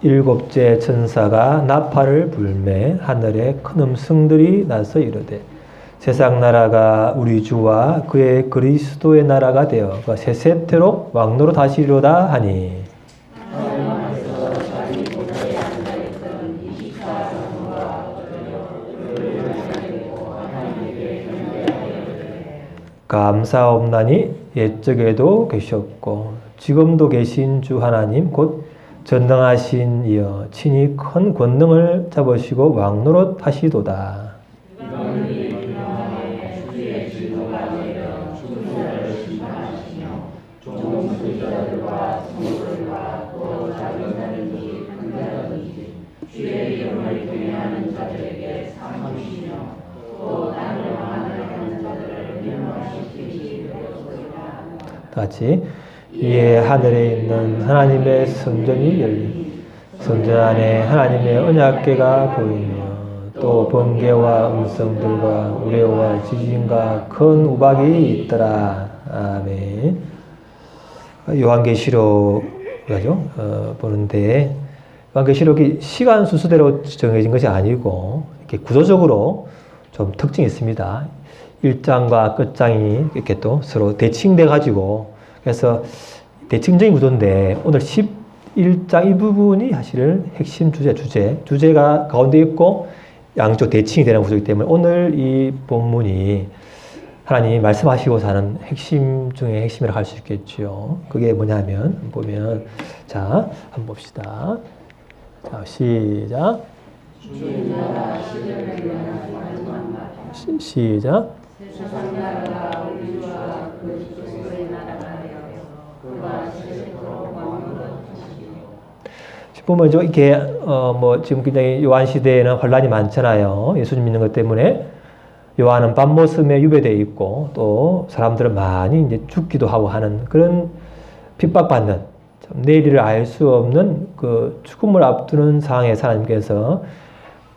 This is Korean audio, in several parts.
일곱째 천사가 나팔을 불매 하늘에 큰 음성들이 나서 이르되 세상 나라가 우리 주와 그의 그리스도의 나라가 되어 세세토록 왕노로 다시리로다 하니 감사옵나니 옛적에도 계셨고 지금도 계신 주 하나님 곧 전능하신 이여 친히 큰 권능을 잡으시고 왕노릇 하시도다. 같이 이에 하늘에 있는 하나님의 성전이 열리니 성전 안에 하나님의 언약궤가 보이며 또 번개와 음성들과 우레와 지진과 큰 우박이 있더라. 아멘. 요한계시록이죠. 보는데 요한계시록이 시간 순서대로 정해진 것이 아니고 이렇게 구조적으로 좀 특징이 있습니다. 1장과 끝장이 이렇게 또 서로 대칭돼 가지고 그래서 대칭적인 구조인데 오늘 11장 이 부분이 사실은 핵심 주제가 가운데 있고 양쪽 대칭이 되는 구조이기 때문에 오늘 이 본문이 하나님이 말씀하시고자 하는 핵심 중에 핵심이라고 할 수 있겠죠. 그게 뭐냐면 보면 자 한번 봅시다. 자 시작. 시작. 보면 이렇게 뭐 지금 굉장히 요한 시대에는 혼란이 많잖아요. 예수님 믿는 것 때문에 요한은 밤모섬에 유배되어 있고 또 사람들은 많이 이제 죽기도 하고 하는 그런 핍박받는 내일을 알 수 없는 그 죽음을 앞두는 상황에서 하나님께서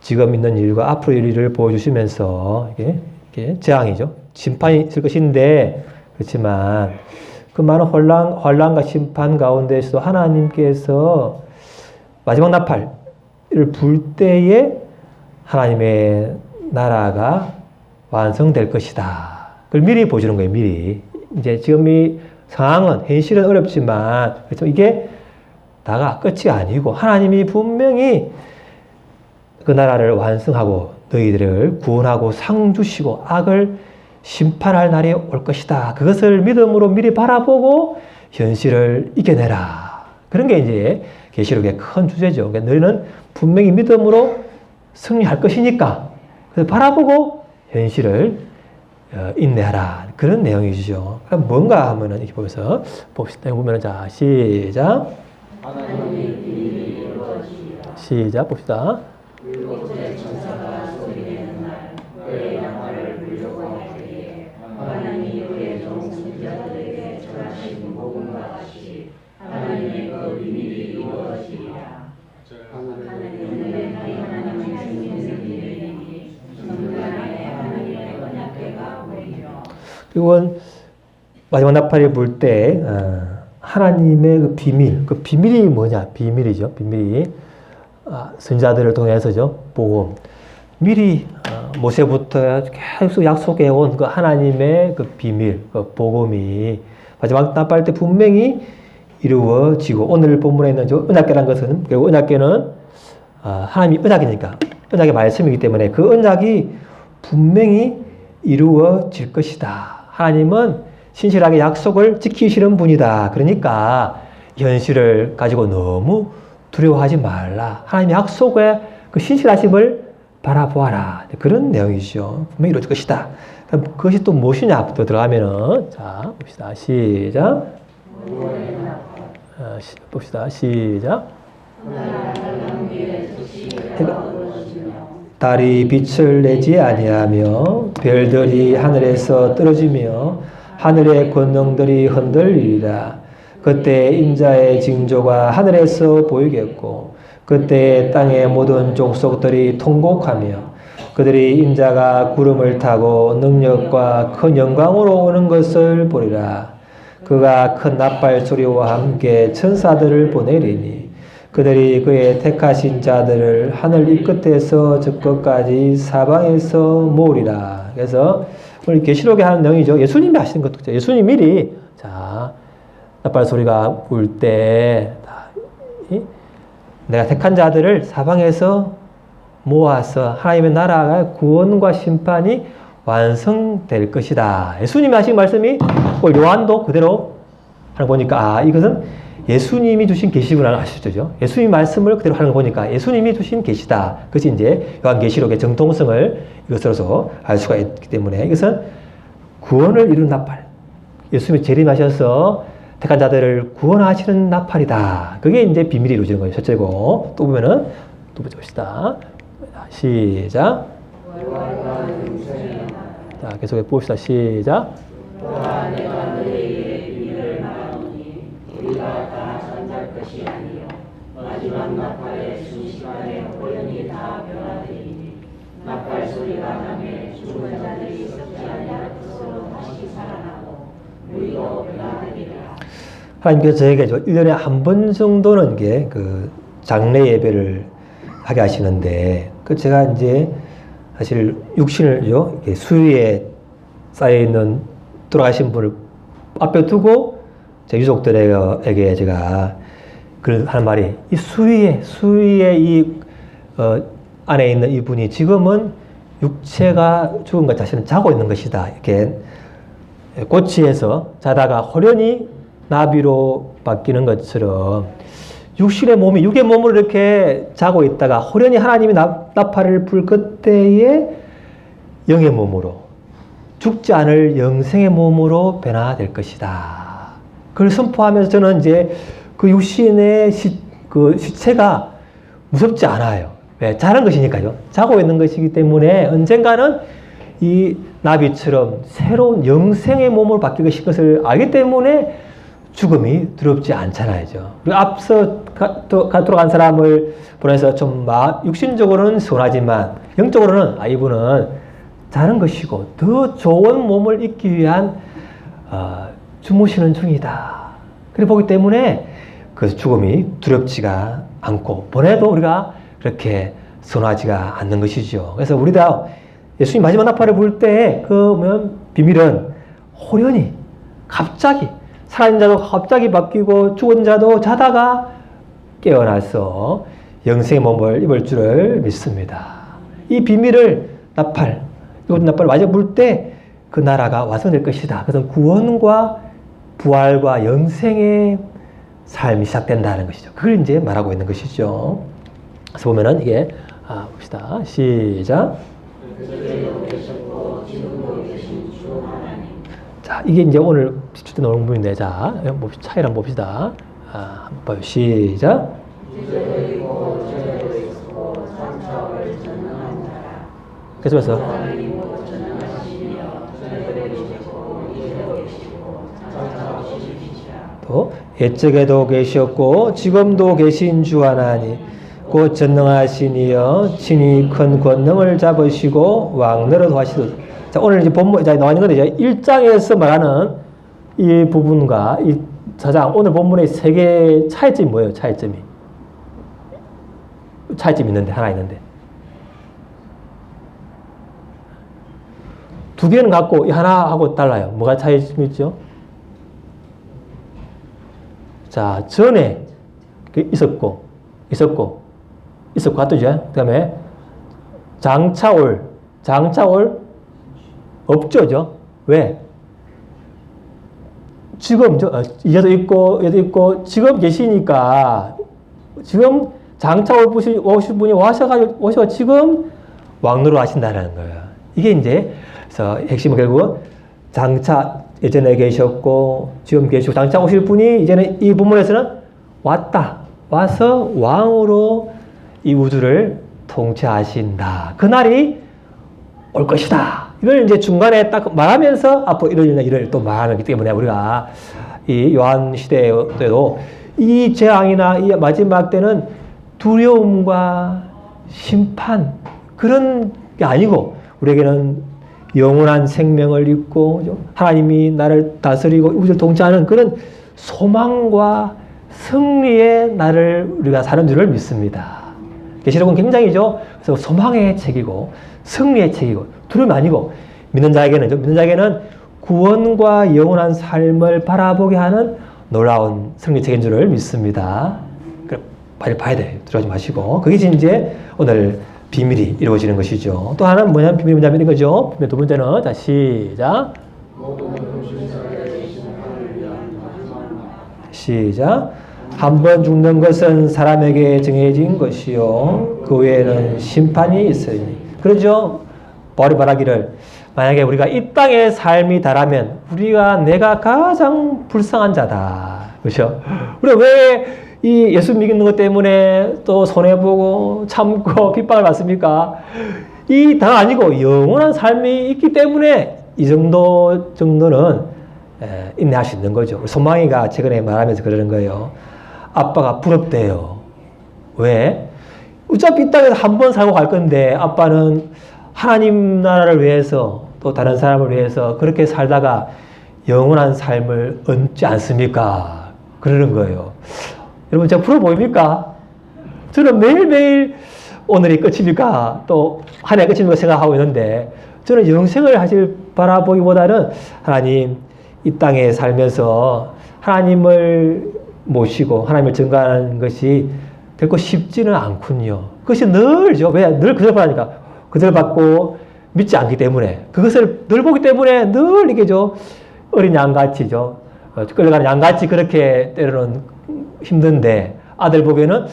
지금 있는 일과 앞으로 일을 보여주시면서 이게 재앙이죠. 심판이 있을 것인데 그렇지만 그 많은 혼란과 심판 가운데서도 하나님께서 마지막 나팔을 불 때에 하나님의 나라가 완성될 것이다. 그걸 미리 보여주는 거예요. 미리. 이제 지금 이 상황은 현실은 어렵지만 그렇죠? 이게 다가 끝이 아니고 하나님이 분명히 그 나라를 완성하고 너희들을 구원하고 상 주시고 악을 심판할 날이 올 것이다. 그것을 믿음으로 미리 바라보고 현실을 이겨내라. 그런 게 이제 계시록의 큰 주제죠. 그러니까 너희는 분명히 믿음으로 승리할 것이니까 그래서 바라보고 현실을 인내하라. 그런 내용이죠. 그럼 뭔가 하면은 이렇게 보면서 봅시다. 보면은 자 시작. 시작 봅시다. 이건 마지막 나팔이 불 때 하나님의 그 비밀, 그 비밀이 뭐냐? 비밀이죠. 비밀이 선지자들을 통해서죠. 복음. 미리 모세부터 계속 약속해온 그 하나님의 그 비밀, 그 복음이 마지막 나팔 때 분명히 이루어지고 오늘 본문에 있는 저 언약궤라는 것은 결국 언약궤는 하나님이 언약이니까 언약의 말씀이기 때문에 그 언약이 분명히 이루어질 것이다. 하나님은 신실하게 약속을 지키시는 분이다. 그러니까 현실을 가지고 너무 두려워하지 말라. 하나님의 약속의 그 신실하심을 바라보아라. 그런 내용이죠. 분명히 이루어질 것이다. 그럼 그것이 또 무엇이냐부터 들어가면은 자 봅시다. 시작. 봅시다. 시작. 달이 빛을 내지 아니하며 별들이 하늘에서 떨어지며 하늘의 권능들이 흔들리리라. 그때 인자의 징조가 하늘에서 보이겠고 그때 땅의 모든 족속들이 통곡하며 그들이 인자가 구름을 타고 능력과 큰 영광으로 오는 것을 보리라. 그가 큰 나팔 소리와 함께 천사들을 보내리니 그들이 그의 택하신 자들을 하늘 이 끝에서 저 끝까지 사방에서 모으리라. 그래서 오늘 계시록에 하는 내용이죠. 예수님이 하시는 것도 예수님 미리 자 나팔 소리가 울 때 내가 택한 자들을 사방에서 모아서 하나님의 나라가 구원과 심판이 완성될 것이다. 예수님이 하신 말씀이 요한도 그대로 하는 거 보니까 이것은 예수님이 주신 계시구나 하시죠. 예수님 말씀을 그대로 하는 거 보니까 예수님이 주신 계시다. 그것이 이제 요한계시록의 정통성을 이것으로서 알 수가 있기 때문에 이것은 구원을 이룬 나팔. 예수님이 재림하셔서 택한 자들을 구원하시는 나팔이다. 그게 이제 비밀이 이루어지는 거예요. 첫째고. 또 보면은 두 번째 봅시다. 시작. 자, 계속해 봅시다. 시작. 마지막 나팔의 순식간에 호련히 다 변화되리니 나팔 소리가 나매 죽은 자들이 썩지 아니할 것으로 다시 살아나고 우리도 변화되리라. 하나님께서 저에게 1년에 한 번 정도는 게 그 장례 예배를 하게 하시는데 그 제가 이제 사실 육신을요 수위에 쌓여 있는 돌아가신 분을 앞에 두고 제 유족들에게 제가 하는 말이 이 수위에 이 안에 있는 이분이 지금은 육체가 죽은 것 자신은 자고 있는 것이다. 이렇게 고치에서 자다가 호련히 나비로 바뀌는 것처럼 육신의 몸이 육의 몸으로 이렇게 자고 있다가 호련히 하나님이 나팔을 불 그때에 영의 몸으로 죽지 않을 영생의 몸으로 변화될 것이다. 그걸 선포하면서 저는 이제 그 육신의 그 시체가 무섭지 않아요. 왜? 자는 것이니까요. 자고 있는 것이기 때문에 언젠가는 이 나비처럼 새로운 영생의 몸으로 바뀔 것을 알기 때문에 죽음이 두렵지 않잖아요. 그리고 앞서 돌아간 사람을 보내서 좀 육신적으로는 손하지만 영적으로는 이분은 자는 것이고 더 좋은 몸을 잊기 위한 주무시는 중이다. 그래 보기 때문에 그 죽음이 두렵지가 않고 보내도 우리가 그렇게 선호하지가 않는 것이죠. 그래서 우리가 예수님 마지막 나팔을 불 때 그 비밀은 호련히 갑자기 살아있는 자도 갑자기 바뀌고 죽은 자도 자다가 깨어나서 영생의 몸을 입을 줄을 믿습니다. 이 비밀을 이곳 나팔을 마지막 불 때 그 나라가 완성될 것이다. 그것은 구원과 부활과 영생의 삶이 시작된다는 것이죠. 그걸 이제 말하고 있는 것이죠. 그래서 보면은 이게 봅시다. 시작. 자, 이게 이제 오늘 집중 나오는 부분인데, 자, 차이를 한번 봅시다. 한번 봐요. 시작. 계속해서. 또 옛적에도 계셨고 지금도 계신 주 하나니 곧 전능하시니여 친히 큰 권능을 잡으시고 왕노릇 하시도다. 자, 오늘 이제 본문 나와 있는 건데 이제 1장에서 말하는 이 부분과 이 4장 오늘 본문의 세 개의 차이점이 뭐예요? 차이점이 있는데 하나 있는데 두 개는 같고 이 하나하고 달라요. 뭐가 차이점이 있죠? 자, 전에 있었고 같죠? 그 다음에 장차올 없죠? 왜? 지금 이제도 있고 얘도 있고 지금 계시니까 지금 장차 오실 분이 오셔서 지금 왕노릇 하신다는 거예요. 이게 이제 그래서 핵심은 결국 장차 예전에 계셨고 지금 계시고 장차 오실 분이 이제는 이 본문에서는 와서 왕으로 이 우주를 통치하신다. 그날이 올 것이다. 이걸 이제 중간에 딱 말하면서 앞으로 이럴 일을 또 말하기 때문에 우리가 이 요한 시대 때도 이 재앙이나 이 마지막 때는 두려움과 심판 그런 게 아니고 우리에게는 영원한 생명을 입고 하나님이 나를 다스리고 우주를 통치하는 그런 소망과 승리의 날을 우리가 사는 줄을 믿습니다. 계시록은 굉장히죠. 그래서 소망의 책이고 승리의 책이고 두려움이 아니고 믿는 자에게는 구원과 영원한 삶을 바라보게 하는 놀라운 승리 책인 줄을 믿습니다. 빨리 봐야 돼. 두려워하지 마시고. 그게 이제 오늘 비밀이 이루어지는 것이죠. 또 하나는 뭐냐면 비밀이 뭐냐면 이런 거죠. 두 번째는 자 시작. 시작. 한 번 죽는 것은 사람에게 정해진 것이요 그 외에는 심판이 있으니. 그러죠. 바울이 말하기를 만약에 우리가 이 땅의 삶이 다라면 내가 가장 불쌍한 자다. 그렇죠? 우리가 왜 이 예수 믿는 것 때문에 또 손해보고 참고 핍박을 받습니까? 이 다 아니고 영원한 삶이 있기 때문에 이 정도는 인내할 수 있는 거죠. 소망이가 최근에 말하면서 그러는 거예요. 아빠가 부럽대요. 왜? 어차피 이 땅에서 한 번 살고 갈 건데 아빠는 하나님 나라를 위해서 또 다른 사람을 위해서 그렇게 살다가 영원한 삶을 얻지 않습니까? 그러는 거예요. 여러분 제가 부러워 보입니까? 저는 매일매일 오늘이 끝입니까? 또 한 해 끝입니까? 생각하고 있는데 저는 영생을 사실 바라보기보다는 하나님 이 땅에 살면서 하나님을 모시고 하나님을 증거하는 것이 결코 쉽지는 않군요. 그것이 늘죠. 왜? 늘 그대로 받으니까. 그대로 받고 믿지 않기 때문에. 그것을 늘 보기 때문에 늘 이게 어린 양같이죠. 끌려가는 양같이 그렇게 때로는 힘든데 아들 보기에는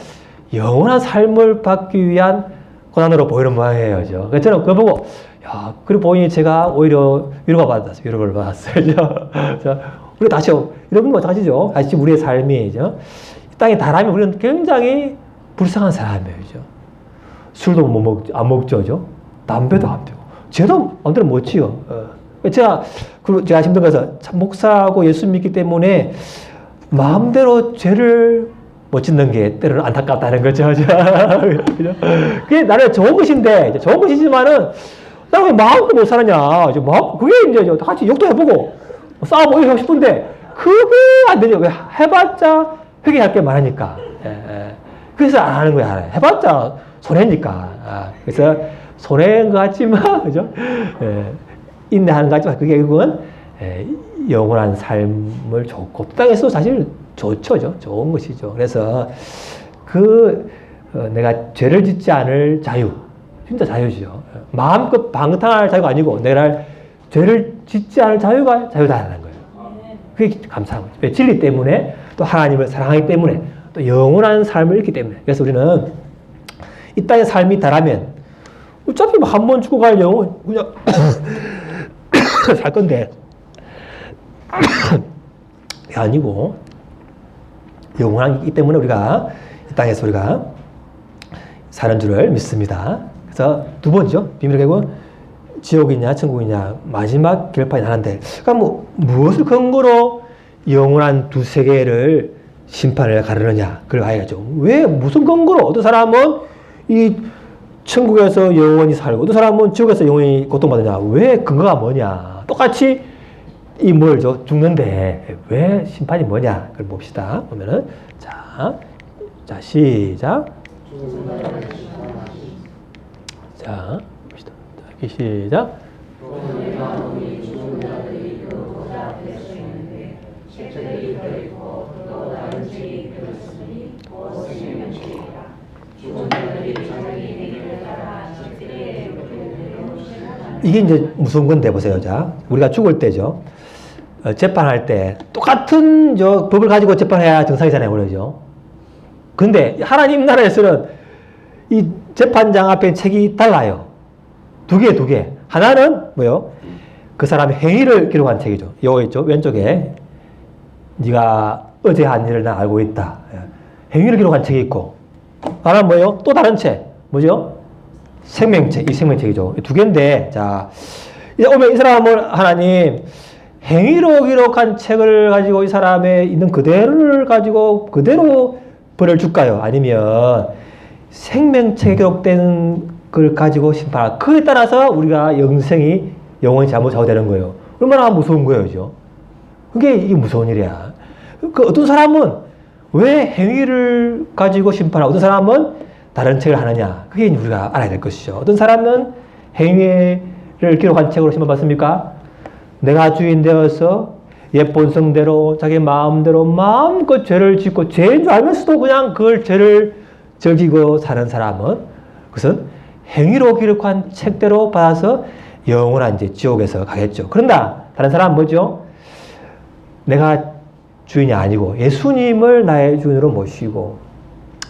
영원한 삶을 받기 위한 고난으로 보이는 모양이에요. 그래서 저는 그거 보고 야, 그래 보니 제가 오히려 위로를 받았어요. 우리 다시 이런 거 다시죠. 다시 우리의 삶이죠. 이 땅에 달하면 우리는 굉장히 불쌍한 사람이에요. 술도 안 먹죠. 담배도 안 피고. 죄도 마음대로 못 지요. 제가 힘든 것은 참 목사하고 예수 믿기 때문에 마음대로 죄를 못 짓는 게 때로는 안타깝다는 거죠. 그게 나는 좋은 것인데, 좋은 것이지만은, 나는 왜 마음대로 못 살았냐. 그게 이제 같이 욕도 해보고, 싸워보고 하고 싶은데, 그게 안 되죠. 왜 해봤자 회개할 게 많으니까. 그래서 안 하는 거야. 해봤자 손해니까. 그래서 손해인 것 같지만, 그죠? 인내하는 것 같지만, 그게 결국은 영원한 삶을 좋고, 땅에서 사실 좋죠. 좋은 것이죠. 그래서 내가 죄를 짓지 않을 자유, 진짜 자유죠. 마음껏 방탕할 자유가 아니고, 내가 죄를 짓지 않을 자유가 자유다라는 거예요. 그게 감사한 거죠. 왜? 진리 때문에, 또 하나님을 사랑하기 때문에, 또 영원한 삶을 잃기 때문에. 그래서 우리는 이 땅의 삶이 다라면, 어차피 한 번 죽고 갈 영혼, 그냥 살 건데, 그게 아니고, 영원하기 때문에 우리가 이 땅에서 우리가 사는 줄을 믿습니다. 그래서 두 번이죠. 비밀의 결국은 지옥이냐 천국이냐 마지막 결판이 나는데, 그러니까 무엇을 근거로 영원한 두 세계를 심판을 가르느냐 그걸 봐야죠. 왜 무슨 근거로? 어떤 사람은 이 천국에서 영원히 살고 어떤 사람은 지옥에서 영원히 고통받느냐. 왜 근거가 뭐냐? 똑같이 이 뭘죠? 죽는데 왜 심판이 뭐냐? 그걸 봅시다. 보면은 자 시작. 자 봅시다. 시작. 이게 이제 무서운 건데 보세요. 자, 우리가 죽을 때죠. 재판할 때 똑같은 법을 가지고 재판해야 정상이잖아요, 그러죠. 근데 하나님 나라에서는 이 재판장 앞에 책이 달라요. 두 개. 하나는 뭐요? 그 사람의 행위를 기록한 책이죠. 요거 있죠, 왼쪽에. 네가 어제 한 일을 나 알고 있다. 행위를 기록한 책이 있고, 하나는 뭐예요? 또 다른 책, 뭐죠? 생명책, 이 생명책이죠. 두 개인데, 자, 이제 오면 이 사람은 하나님, 행위로 기록한 책을 가지고 이 사람의 있는 그대로를 가지고 그대로 벌을 줄까요? 아니면 생명책에 기록된 걸 가지고 심판할, 그에 따라서 우리가 영원히 잘못하고 되는 거예요. 얼마나 무서운 거예요, 그죠? 이게 무서운 일이야. 어떤 사람은 왜 행위를 가지고 심판하고 어떤 사람은 다른 책을 하느냐. 그게 우리가 알아야 될 것이죠. 어떤 사람은 행위를 기록한 책으로 심판받습니까? 내가 주인 되어서 옛 본성대로 자기 마음대로 마음껏 죄를 짓고 죄인 줄 알면서도 그냥 그걸 죄를 저기고 사는 사람은 그것은 행위로 기록한 책대로 받아서 영원한 이제 지옥에서 가겠죠. 그런다. 다른 사람은 뭐죠? 내가 주인이 아니고 예수님을 나의 주인으로 모시고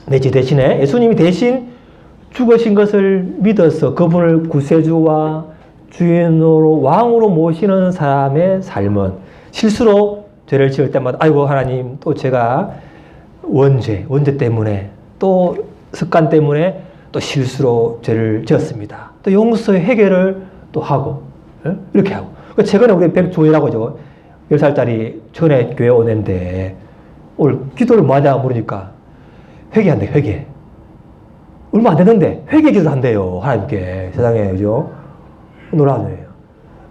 내 죄 대신에 예수님이 대신 죽으신 것을 믿어서 그분을 구세주와 주인으로 왕으로 모시는 사람의 삶은 실수로 죄를 지을 때마다 아이고 하나님 또 제가 원죄 때문에 또 습관 때문에 또 실수로 죄를 지었습니다. 또 용서의 회개를 또 하고 이렇게 하고 최근에 우리 백조이라고 죠 10살짜리 전에 교회 오는데 오늘 기도를 뭐 하냐 물으니까 회개한대 회개. 얼마 안 됐는데 회개 기도 한대요 하나님께 세상에 그죠? 놀라네요.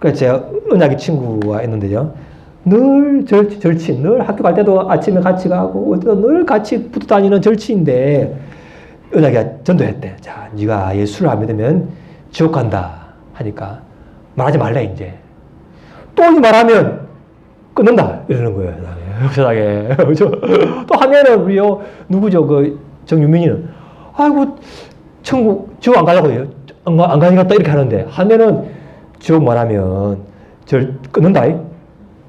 그래서 제가 은하기 친구가 있는데요. 늘 절친, 늘 학교 갈 때도 아침에 같이 가고 늘 같이 붙어 다니는 절친인데 은하기가 전도했대. 자, 네가 예수를 안 믿으면 지옥 간다 하니까 말하지 말래 이제. 또 말하면 끊는다 이러는 거예요. 세상에. 또 하면은 우리요 누구죠 그 정유민이는 아이고 천국 지옥 안 가려고 해요. 안 가니까 이렇게 하는데 하면은 지옥 말하면 절 끊는다.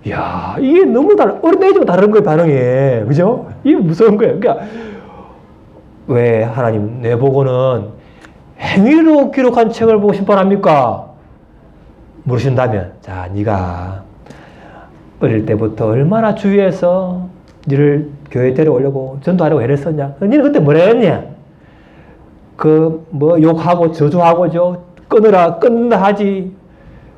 이야 이게 너무 어린애지만 다른 거예요 반응이. 그죠? 이게 무서운 거예요. 그러니까 왜 하나님 내보고는 행위로 기록한 책을 보고 심판합니까? 물으신다면 자 네가 어릴 때부터 얼마나 주위에서 너를 교회 데려오려고 전도하려고 애를 썼냐? 너는 그때 뭐라 했냐? 그 뭐 욕하고 저주하고 끊는다 하지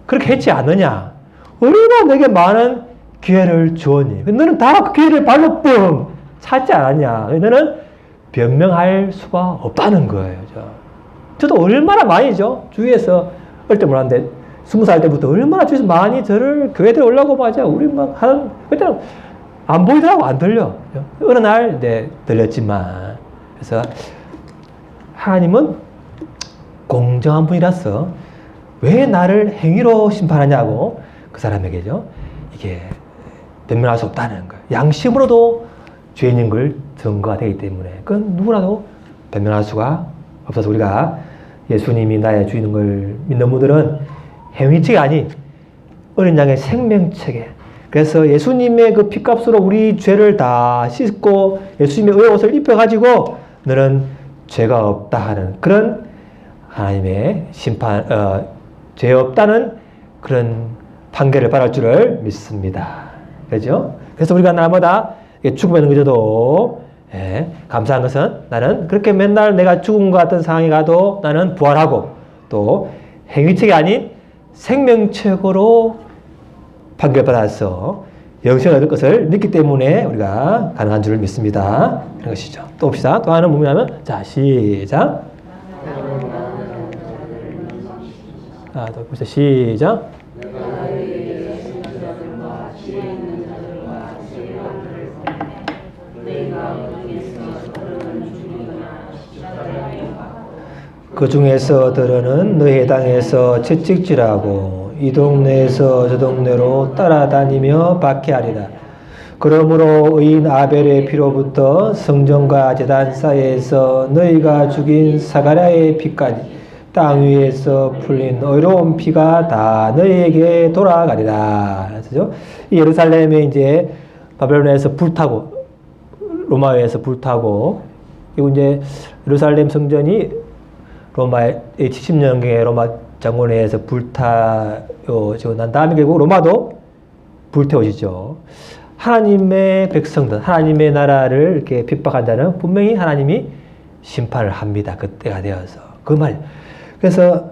그렇게 했지 않느냐? 얼마나 내게 많은 기회를 주었니? 너는 다 그 기회를 발로 뻥 찾지 않았냐? 너는 변명할 수가 없다는 거예요. 저도 얼마나 많이죠. 주위에서 어릴 때 뭐라는데 20살 때부터 얼마나 주위에서 많이 저를 교회 데려오려고 맞아. 우리 막 하는 그때는 안 보이더라고 안 들려. 어느 날 들렸지만 그래서 하나님은 공정한 분이라서 왜 나를 행위로 심판하냐고 그 사람에게죠. 이게 변명할 수 없다는 거예요. 양심으로도 죄인인 걸 증거가 되기 때문에 그건 누구라도 변명할 수가 없어서 우리가 예수님이 나의 주인인 걸 믿는 분들은 행위책이 아닌 어린 양의 생명책에 그래서 예수님의 그 피값으로 우리 죄를 다 씻고 예수님의 의의 옷을 입혀가지고 너는 죄가 없다 하는 그런 하나님의 심판, 죄 없다는 그런 판결을 받을 줄을 믿습니다. 그죠? 그래서 우리가 날마다 죽음에 넘겨져도 감사한 것은 나는 그렇게 맨날 내가 죽음과 같은 상황에 가도 나는 부활하고 또 행위책이 아닌 생명책으로 판결받아서 영생을 얻을 것을 믿기 때문에 우리가 가능한 줄을 믿습니다. 그런 것이죠. 또 봅시다. 또 하나는 뭐냐면 자 시작. 또 봅시다. 시작. 그 중에서 들어는 너희 땅에서 채찍질하고 이 동네에서 저 동네로 따라다니며 박해하리라. 그러므로 의인 아벨의 피로부터 성전과 제단 사이에서 너희가 죽인 사가랴의 피까지 땅 위에서 풀린 의로운 피가 다 너희에게 돌아가리라. 그렇죠? 이 예루살렘에 이제 바벨론에서 불타고 로마에서 불타고 그리고 이제 예루살렘 성전이 로마의 70년경에 로마 장군회에서 불타고 난 다음에 결국 로마도 불태워지죠. 하나님의 백성들, 하나님의 나라를 이렇게 핍박한 자는 분명히 하나님이 심판을 합니다. 그때가 되어서. 그 말. 그래서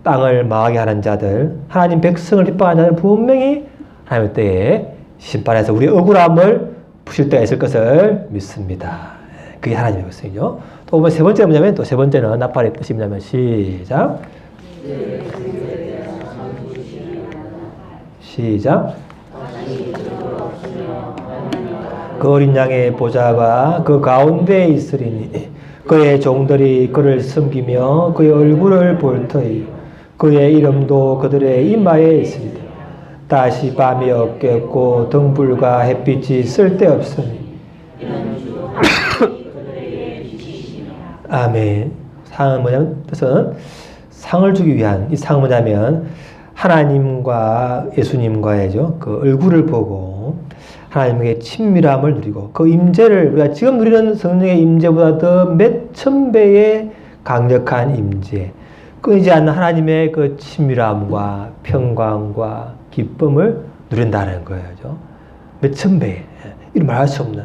땅을 망하게 하는 자들, 하나님 백성을 핍박한 자는 분명히 하나님 때에 심판해서 우리의 억울함을 푸실 때가 있을 것을 믿습니다. 그게 하나님의 백성이죠. 또 보면 세 번째는 뭐냐면 또 세 번째는 나팔의 뜻이 뭐냐면 시작. 시작. 그 어린 양의 보좌가 그 가운데에 있으리니 그의 종들이 그를 섬기며 그의 얼굴을 볼 터이 그의 이름도 그들의 이마에 있으리라. 다시 밤이 없겠고 등불과 햇빛이 쓸데없으니 아멘. 상은 뭐냐면 뜻은 상을 주기 위한 이 상은 뭐냐면 하나님과 예수님과의죠 그 얼굴을 보고 하나님에게 친밀함을 누리고 그 임재를 우리가 지금 누리는 성령의 임재보다 더 몇천 배의 강력한 임재, 끊이지 않는 하나님의 그 친밀함과 평강과 기쁨을 누린다는 거예요. 몇천 배, 이를 말할 수 없는.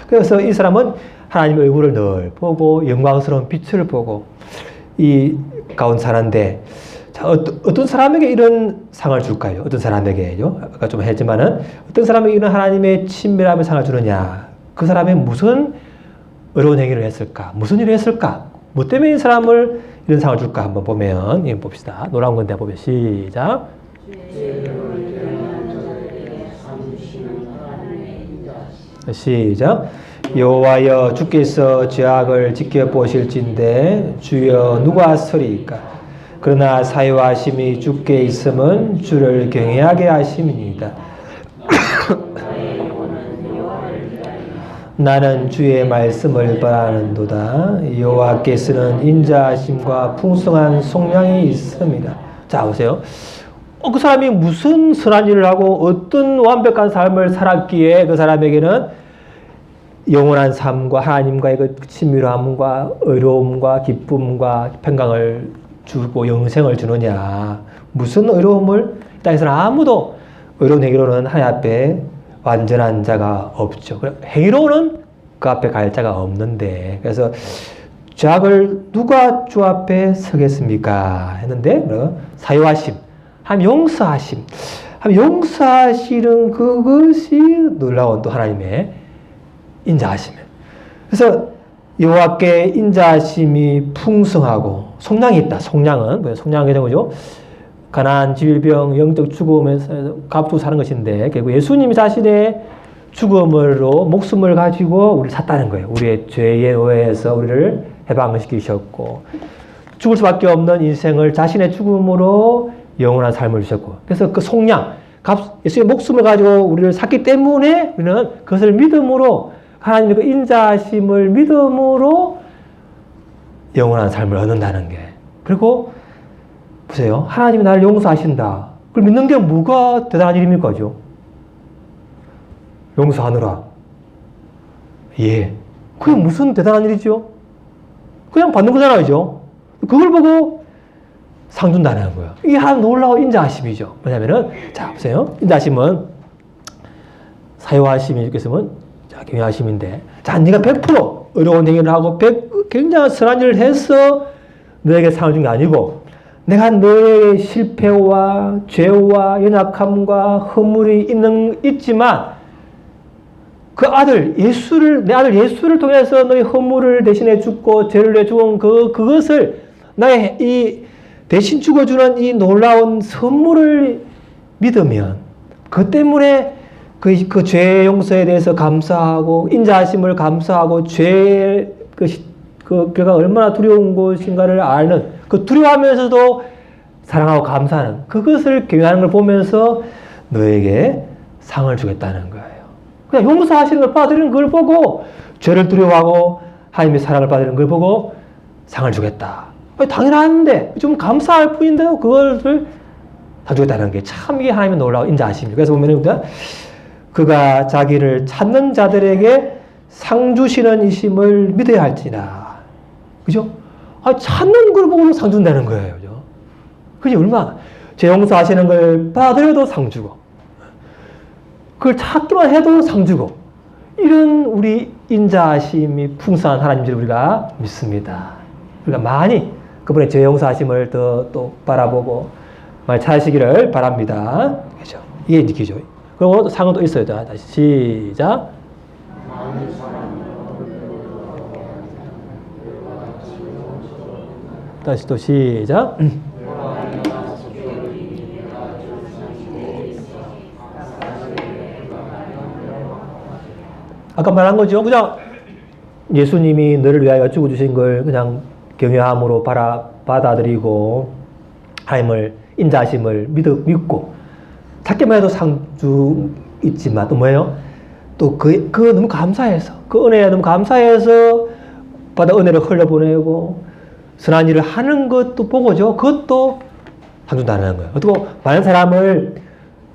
그래서 이 사람은 하나님의 얼굴을 늘 보고 영광스러운 빛을 보고 이 가운데 사는데 자, 어떤 사람에게 이런 상을 줄까요? 어떤 사람에게요? 아까 좀 했지만은 어떤 사람에게 이런 하나님의 친밀함의 상을 주느냐? 그 사람이 무슨 어려운 행위를 했을까? 무슨 일을 했을까? 뭐 때문에 이 사람을 이런 상을 줄까? 한번 보면 예, 봅시다. 노란 건데 보면 시작. 시작. 여호와여 주께서 죄악을 지켜보실진대 주여 누가 서리이까? 그러나 사유하심이 주께 있음은 주를 경외하게 하심이니이다. 나는 주의 말씀을 바라는도다. 여호와께서는 인자하심과 풍성한 속량이 있습니다. 자 보세요. 그 사람이 무슨 선한 일을 하고 어떤 완벽한 삶을 살았기에 그 사람에게는 영원한 삶과 하나님과의 그 친밀함과 의로움과 기쁨과 평강을 주고 영생을 주느냐. 무슨 의로움을 땅에서는 아무도 의로운 행위로는 하나님 앞에 완전한 자가 없죠. 행위로는 그 앞에 갈 자가 없는데 그래서 죄악을 누가 주 앞에 서겠습니까? 했는데 사유하심, 하나님 용서하심, 하나님 용서하시는 그것이 놀라운 또 하나님의 인자하심. 그래서 여호와께 인자하심이 풍성하고 속량이 있다. 속량은 뭐예요? 속량은 뭐죠? 가난, 질병, 영적 죽음에서 값주고 사는 것인데 결국 예수님이 자신의 죽음으로 목숨을 가지고 우리를 샀다는 거예요. 우리의 죄에 의해서 우리를 해방시키셨고 죽을 수밖에 없는 인생을 자신의 죽음으로 영원한 삶을 주셨고 그래서 그 속량, 예수의 목숨을 가지고 우리를 샀기 때문에 우리는 그것을 믿음으로 하나님의 그 인자하심을 믿음으로 영원한 삶을 얻는다는 게. 그리고 보세요. 하나님이 나를 용서하신다. 그걸 믿는 게 뭐가 대단한 일입니까? 용서하느라. 예. 그게 무슨 대단한 일이죠? 그냥 받는 거잖아요. 그걸 보고 상 준다는 거예요. 이게 한 놀라운 인자하심이죠. 뭐냐면은, 자, 보세요. 인자하심은 사유하심이 이렇게 쓰면, 자, 경외하심인데, 자, 네가 100% 어려운 행위를 하고, 굉장히 선한 일을 해서 너에게 상을 준 게 아니고, 내가 너의 실패와 죄와 연약함과 허물이 있지만, 그 아들, 내 아들 예수를 통해서 너의 허물을 대신해 죽고, 죄를 내 죽은 그것을 나의 대신 죽어주는 이 놀라운 선물을 믿으면, 그 때문에 그 죄 용서에 대해서 감사하고, 인자하심을 감사하고, 죄의 그 결과가 얼마나 두려운 것인가를 아는, 그 두려워하면서도 사랑하고 감사하는, 그것을 경외하는 걸 보면서 너에게 상을 주겠다는 거예요. 그냥 용서하시는 걸 받아들이는 걸 보고, 죄를 두려워하고, 하나님의 사랑을 받아들이는 걸 보고, 상을 주겠다. 당연한데, 좀 감사할 뿐인데도 그것을 다 주겠다는 게 참 이게 하나님의 놀라운 인자하심이에요. 그래서 보면은, 그가 자기를 찾는 자들에게 상 주시는 이심을 믿어야 할지나. 그죠? 찾는 걸 보고 상 준다는 거예요. 그죠? 그게 얼마나, 죄 용서하시는 걸 받아들여도 상 주고, 그걸 찾기만 해도 상 주고, 이런 우리 인자하심이 풍성한 하나님을 우리가 믿습니다. 우리가 많이 그분의 죄 용서하심을 또 바라보고 많이 찾으시기를 바랍니다. 그죠? 이게 기죠. 그리고 상은 또 있어요. 다시 시작. 다시 또 시작. 아까 말한 거죠. 그냥 예수님이 너를 위하여 죽어주신 걸 그냥 경외함으로 받아들이고 하나님을 인자하심을 믿고 작게만 해도 상주 있지만 또 뭐예요? 또 그 너무 감사해서 그 은혜에 너무 감사해서 받아 은혜를 흘려보내고 선한 일을 하는 것도 보고죠. 그것도 상준다는 거예요. 어떻게 많은 사람을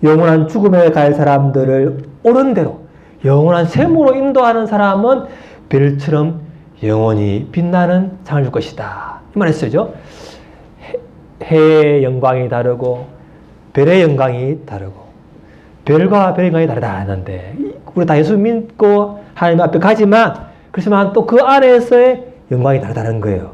영원한 죽음에 갈 사람들을 옳은 대로 영원한 샘으로 인도하는 사람은 별처럼 영원히 빛나는 상을 줄 것이다. 이 말을 했어요. 해의 영광이 다르고 별의 영광이 다르고 별과 별의 영광이 다르다 하는데 우리 다 예수 믿고 하나님 앞에 가지만 그렇지만 또 그 안에서의 영광이 다르다는 거예요.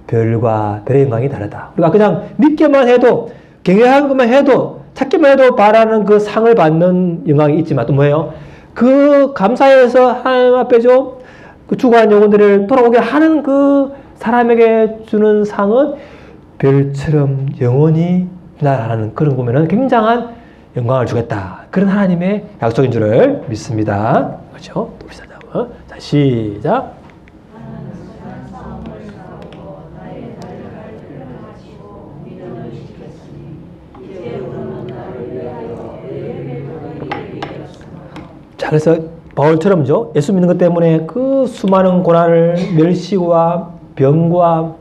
별과 별의 영광이 다르다. 우리가 그냥 믿기만 해도 경외하는 것만 해도 찾기만 해도 바라는 그 상을 받는 영광이 있지만 또 뭐예요? 그 감사해서 하나님 앞에 좀 그 죽어간 영혼들을 돌아오게 하는 그 사람에게 주는 상은 별처럼 영원히 빛나는 그런 보면은 굉장한 영광을 주겠다. 그런 하나님의 약속인 줄을 믿습니다. 그렇죠? 또 시작. 자, 시작. 자, 그래서 바울처럼죠. 예수 믿는 것 때문에 그 수많은 고난을 멸시와 병과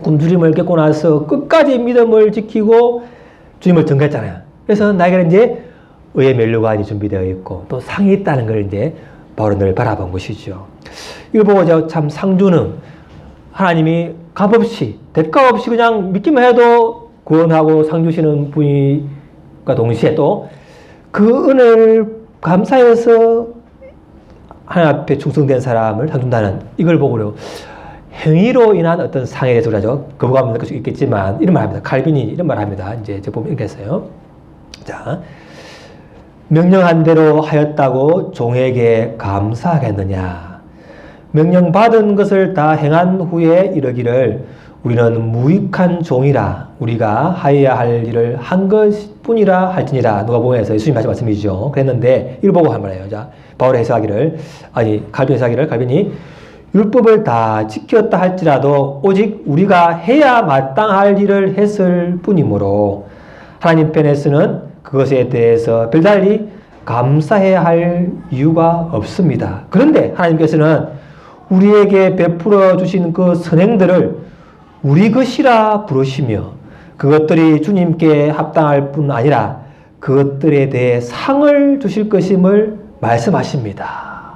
굶주림을 겪고 나서 끝까지 믿음을 지키고 주님을 전가했잖아요. 그래서 나에게는 이제 의의 면류관이 준비되어 있고 또 상이 있다는 걸 이제 바울은 늘 바라본 것이죠. 이걸 보고 참 상주는 하나님이 값없이 대가 없이 그냥 믿기만 해도 구원하고 상 주시는 분과 동시에 또 그 은혜를 감사해서 하나님 앞에 충성된 사람을 상 준다는 이걸 보고요. 행위로 인한 어떤 상에 대해서 그러죠. 거부감을 느낄 수 있겠지만 이런 말 합니다. 칼빈이 이런 말 합니다. 이제 저 보면 이렇게 했어요. 자, 명령한 대로 하였다고 종에게 감사하겠느냐. 명령받은 것을 다 행한 후에 이르기를 우리는 무익한 종이라 우리가 하여야 할 일을 한 것뿐이라 할지니라. 누가복음에서 예수님 하신 말씀이죠. 그랬는데 이걸 보고 한 말이에요. 자, 바울의 해석하기를 칼빈 해석하기를 칼빈이 율법을 다 지켰다 할지라도 오직 우리가 해야 마땅할 일을 했을 뿐이므로 하나님 편에서는 그것에 대해서 별달리 감사해야 할 이유가 없습니다. 그런데 하나님께서는 우리에게 베풀어 주신 그 선행들을 우리 것이라 부르시며 그것들이 주님께 합당할 뿐 아니라 그것들에 대해 상을 주실 것임을 말씀하십니다.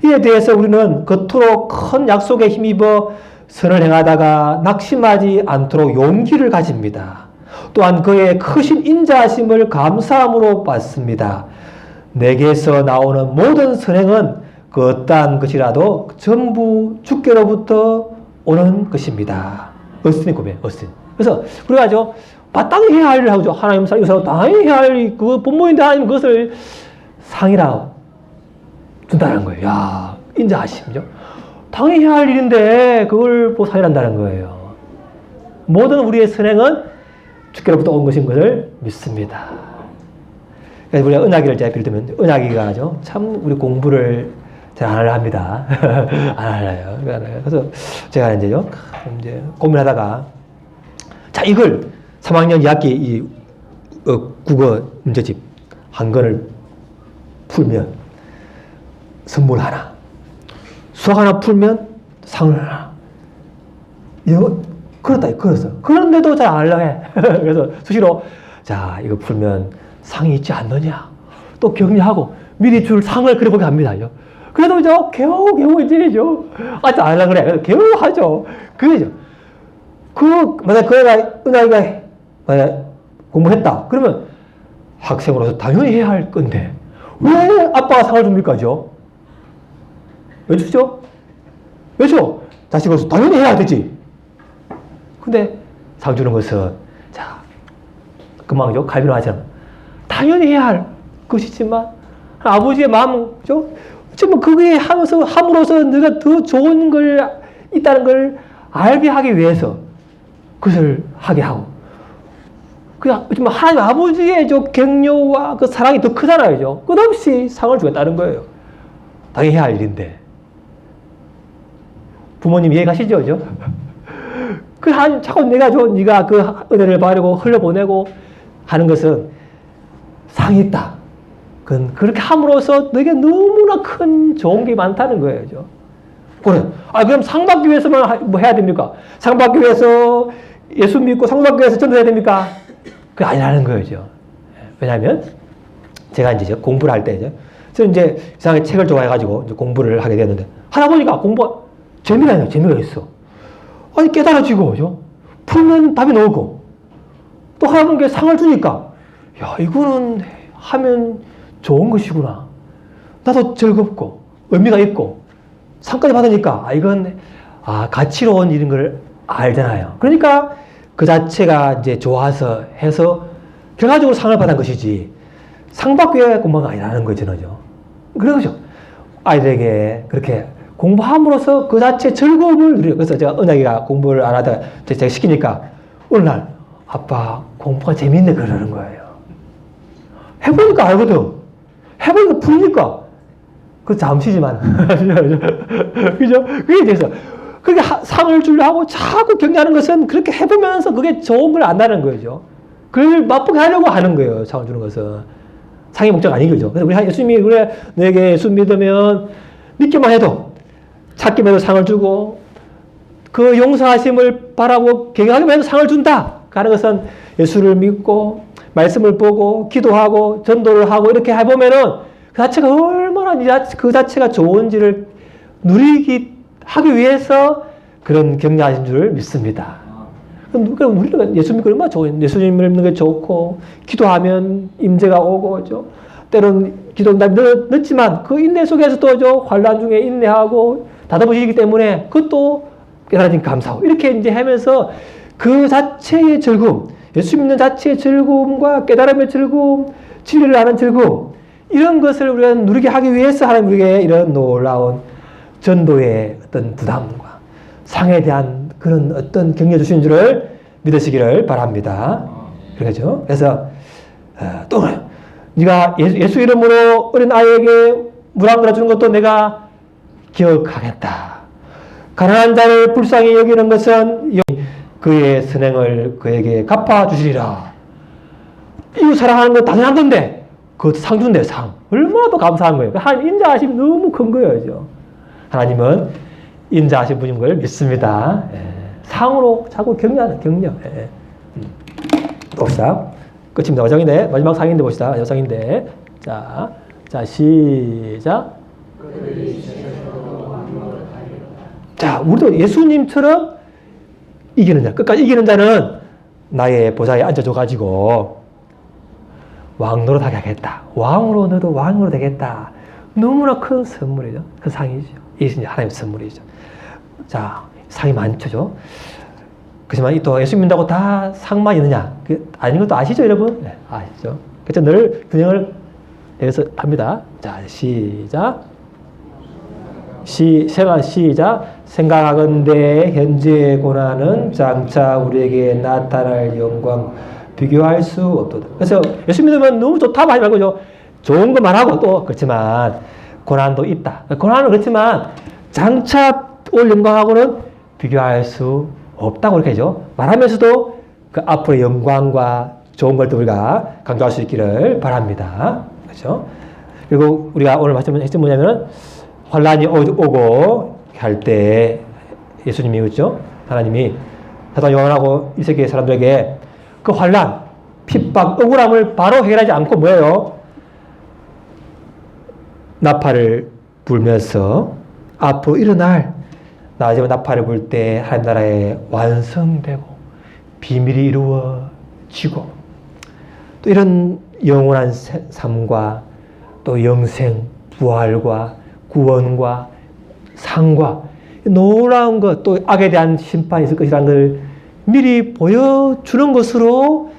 이에 대해서 우리는 그토록 큰 약속에 힘입어 선을 행하다가 낙심하지 않도록 용기를 가집니다. 또한 그의 크신 인자하심을 감사함으로 받습니다. 내게서 나오는 모든 선행은 그 어떠한 것이라도 전부 주께로부터 오는 것입니다. 어스틴의 고백, 어스틴. 그래서 우리가 마땅히 해야 할 일을 하고 하나님 사랑해서 당연히 해야 할 그 본모인데 하나님 그것을 상이라 준다는 거예요. 야, 인자하심이죠. 당연히 해야 할 일인데 그걸 보고 상이란다는 거예요. 모든 우리의 선행은 주께로부터 온 것인 것을 믿습니다. 그래서 우리가 은하기를 제가 빌드면 은하기가 참 우리 공부를 잘 안 합니다. 안 알아요. 그래서 제가 이제 고민하다가 자 이걸 3학년 2학기 이 국어 문제집 한 권을 풀면 선물 하나, 수학 하나 풀면 상을 하나. 이거 그렇어. 그런데도 잘 안 하려고 해. 그래서 수시로 자 이거 풀면 상이 있지 않느냐. 또 격려하고 미리 줄 상을 그려보게 합니다. 그래도 겨우 이제 아직 안 하려고 그래. 겨우 하죠. 그러죠. 만약 그 애가 은하이가 만약 공부했다. 그러면 학생으로서 당연히 해야 할 건데 왜 아빠가 상을 줍니까죠? 왜 주죠? 왜죠? 자식으로서 당연히 해야 되지. 근데 상 주는 것은 자 금방 갈비노 하잖아. 당연히 해야 할 것이지만 아버지의 마음은 지금 그게 함으로써 네가 더 좋은 걸 있다는 걸 알게 하기 위해서 그것을 하게 하고 하나님 아버지의 격려와 그 사랑이 더 크잖아요. 끝없이 상을 주겠다는 거예요. 당연히 해야 할 일인데. 부모님 이해가시죠? 그죠? 자꾸 네가 그 은혜를 바르고 흘려보내고 하는 것은 상이 있다. 그렇게 함으로써 너에게 너무나 큰 좋은 게 많다는 거예요. 그죠? 그래. 그럼 상 받기 위해서만 뭐 해야 됩니까? 상 받기 위해서 예수 믿고 상 받기 위해서 전도해야 됩니까? 그게 아니라는 거죠. 왜냐하면 제가 이제 공부를 할 때 저는 이제 이상하게 책을 좋아해가지고 이제 공부를 하게 됐는데 하다 보니까 재미가 있어. 깨달아지고, 그죠? 풀면 답이 나오고, 또 하다 보니까 상을 주니까, 야, 이거는 하면 좋은 것이구나. 나도 즐겁고, 의미가 있고, 상까지 받으니까, 이건, 가치로운 일인 걸 알잖아요. 그러니까 그 자체가 이제 좋아서 해서 결과적으로 상을 받은 것이지, 상 받기 위해 공부가 아니라는 거죠. 그러죠. 아이들에게 그렇게 공부함으로써 그 자체 즐거움을 누려요. 그래서 제가 은하기가 공부를 안 하다가 제가 시키니까 어느 날 아빠 공부가 재밌네 그러는 거예요. 해보니까 알거든. 해보니까 풀리니까. 그 잠시지만. 그죠? 그게 돼서. 그렇게 상을 주려고 자꾸 격려하는 것은 그렇게 해보면서 그게 좋은 걸 안다는 거죠. 그걸 맛보게 하려고 하는 거예요. 상을 주는 것은. 상의 목적 아닌 거죠. 그래서 우리 예수님이 그래, 너에게 예수 믿으면 믿기만 해도 찾기만 해도 상을 주고 그 용서하심을 바라고 경외하기만 해도 상을 준다 하는 것은 예수를 믿고 말씀을 보고 기도하고 전도를 하고 이렇게 해보면은 그 자체가 얼마나 그 자체가 좋은지를 하기 위해서 그런 격려하신 줄 믿습니다. 그럼 우리가 예수 믿고 얼마나 좋아요. 예수님을 믿는 게 좋고 기도하면 임재가 오고 그죠? 때로는 기도는 늦지만 그 인내 속에서도 환난 중에 인내하고 다듬어지기 때문에 그것도 깨달아진 감사하고 이렇게 이제 하면서 그 자체의 즐거움, 예수 믿는 자체의 즐거움과 깨달음의 즐거움, 진리를 아는 즐거움 이런 것을 우리가 누리게 하기 위해서 하나님 우리에게 이런 놀라운 전도의 어떤 부담과 상에 대한 그런 어떤 격려 주신 줄을 믿으시기를 바랍니다. 그렇죠? 그래서 또 네가 예수 이름으로 어린 아이에게 물 한 그릇 주는 것도 내가 기억하겠다. 가난한 자를 불쌍히 여기는 것은 그의 선행을 그에게 갚아주시리라. 이웃 사랑하는 건 당연한 건데 그것도 상 준대 상. 얼마나 더 감사한 거예요. 하나님 인자하심이 너무 큰 거예요. 하나님은 인자하신 분인 걸 믿습니다. 상으로 자꾸 격려하는 격려. 봅시다. 끝입니다. 마지막인데 마지막 상인데 봅시다. 마지막 상인데 자 시작. 자, 우리도 예수님처럼 이기는 자, 끝까지 이기는 자는 나의 보좌에 앉아줘가지고 왕노릇하게 하겠다. 왕으로 너도 왕으로 되겠다. 너무나 큰 선물이죠. 그 상이죠. 이것이 하나님의 선물이죠. 자, 상이 많죠. 그렇지만 또 예수 믿는다고 다 상만 있느냐? 아닌 것도 아시죠, 여러분? 네, 아시죠. 그래서 늘 균형을 내서 합니다. 자, 시작. 시작. 생각하건대 현재의 고난은 장차 우리에게 나타날 영광 비교할 수 없도다. 그래서 예수 믿으면 너무 좋다고 하지 말고 좋은 것만 하고 또 그렇지만 고난도 있다. 고난은 그렇지만 장차 올 영광하고는 비교할 수 없다고 이렇게 하죠. 말하면서도 그 앞으로의 영광과 좋은 걸 또 우리가 강조할 수 있기를 바랍니다. 그렇죠? 그리고 우리가 오늘 말씀은 핵심 뭐냐면 환란이 오고 할 때 예수님이 그렇죠? 하나님이 사도 요한하고 이 세계 사람들에게 그 환란, 핍박, 억울함을 바로 해결하지 않고 뭐예요? 나팔을 불면서 앞으로 일어날 나중에 나팔을 불 때 하나님 나라에 완성되고 비밀이 이루어지고 또 이런 영원한 삶과 또 영생, 부활과 구원과 상과 놀라운 것 또 악에 대한 심판이 있을 것이라는 걸 미리 보여주는 것으로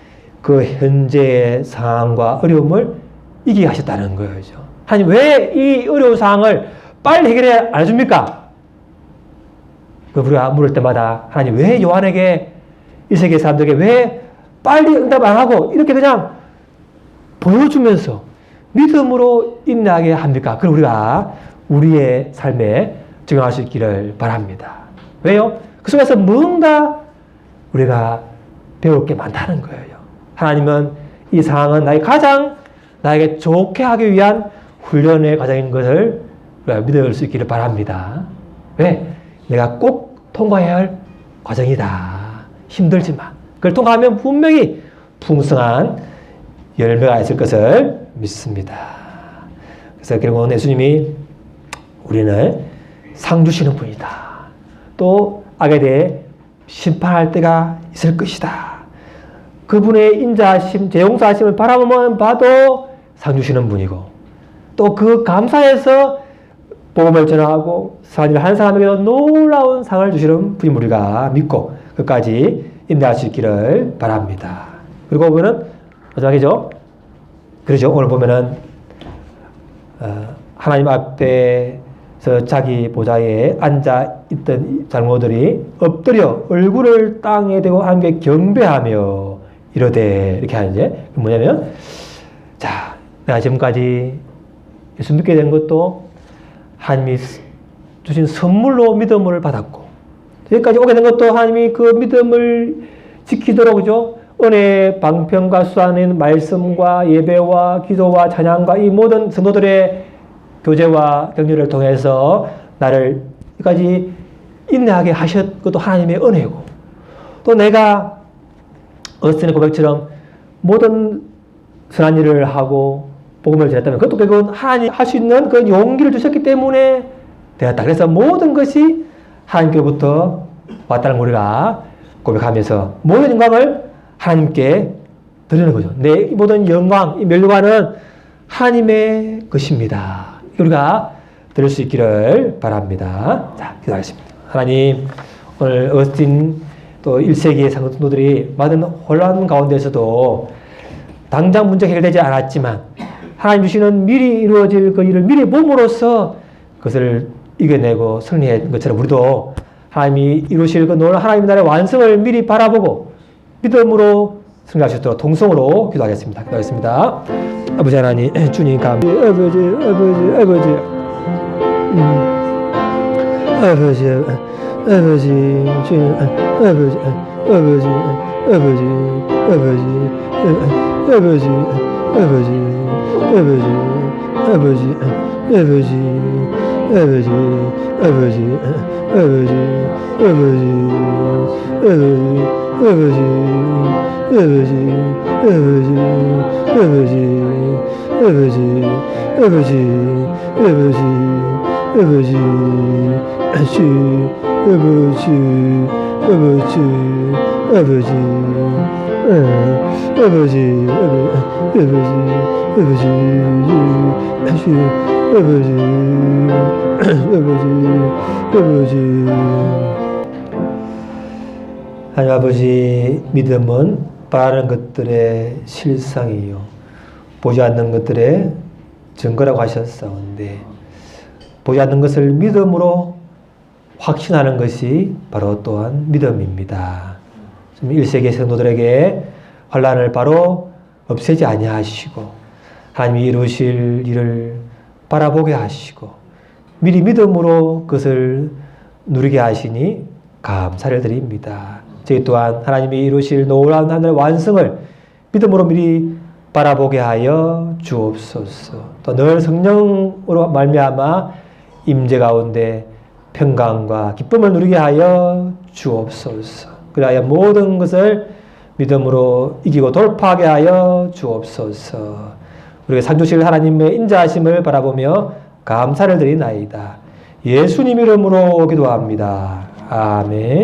그 현재의 상황과 어려움을 이기게 하셨다는 거죠. 하나님 왜 이 어려운 상황을 빨리 해결해 안 해줍니까? 우리가 물을 때마다 하나님 왜 요한에게 이 세계 사람들에게 왜 빨리 응답 안 하고 이렇게 그냥 보여주면서 믿음으로 인내하게 합니까? 그럼 우리가 우리의 삶에 적용할 수 있기를 바랍니다. 왜요? 그 속에서 뭔가 우리가 배울 게 많다는 거예요. 하나님은 이 상황은 나에게 좋게 하기 위한 훈련의 과정인 것을 우리가 믿을 수 있기를 바랍니다. 왜? 내가 꼭 통과해야 할 과정이다. 힘들지만 그걸 통과하면 분명히 풍성한 열매가 있을 것을 믿습니다. 그래서 결국은 예수님이 우리는 상 주시는 분이다. 또 악에 대해 심판할 때가 있을 것이다. 그분의 인자하심, 재용사하심을 바라보면 봐도 상 주시는 분이고 또 그 감사해서 복음을 전하고 선한 한 사람에게도 놀라운 상을 주시는 분이 우리가 믿고 끝까지 인내할 수 있기를 바랍니다. 그리고 보면은 마지막이죠. 그렇죠. 오늘 보면은 하나님 앞에서 자기 보좌에 앉아 있던 장로들이 엎드려 얼굴을 땅에 대고 함께 경배하며 이러되 이렇게 하는데 뭐냐면 자 내가 지금까지 예수 믿게 된 것도 하나님이 주신 선물로 믿음을 받았고 여기까지 오게 된 것도 하나님이 그 믿음을 지키도록 그죠? 은혜의 방편과 수하는 말씀과 예배와 기도와 찬양과 이 모든 성도들의 교제와 격려를 통해서 나를 여기까지 인내하게 하셨 것도 하나님의 은혜고 또 내가 어스틴의 고백처럼 모든 선한 일을 하고 복음을 전했다면 그것도 결국은 하나님 할 수 있는 그 용기를 주셨기 때문에 되었다. 그래서 모든 것이 하나님께로부터 왔다는 우리가 고백하면서 모든 영광을 하나님께 드리는 거죠. 내 모든 영광, 이 멸류관은 하나님의 것입니다. 우리가 드릴 수 있기를 바랍니다. 자, 기도하겠습니다. 하나님, 오늘 어스틴 또 1세기의 성도들이 많은 혼란 가운데서도 당장 문제가 해결되지 않았지만 하나님 주시는 미리 이루어질 그 일을 미리 봄으로써 그것을 이겨내고 승리한 것처럼 우리도 하나님이 이루실 그 놀라운 하나님의 나라의 완성을 미리 바라보고 믿음으로 승리할 수 있도록 동성으로 기도하겠습니다. 기도하겠습니다. 아버지 하나님, 주님 감사합니다. 아버지, 주님, 하나님 아버지, 믿음은 바라는 것들의 실상이요 보지 않는 것들의 증거라고 하셨사온데 보지 않는 것을 믿음으로 확신하는 것이 바로 또한 믿음입니다. 1세기 성도들에게 환난을 바로 없애지 아니하시고 하나님이 이루실 일을 바라보게 하시고 미리 믿음으로 그것을 누리게 하시니 감사를 드립니다. 저희 또한 하나님이 이루실 놀라운 하늘의 완성을 믿음으로 미리 바라보게 하여 주옵소서. 또 늘 성령으로 말미암아 임재 가운데 평강과 기쁨을 누리게 하여 주옵소서. 그리하여 모든 것을 믿음으로 이기고 돌파하게 하여 주옵소서. 우리가 상 주실 하나님의 인자하심을 바라보며 감사를 드리나이다. 예수님 이름으로 기도합니다. 아멘.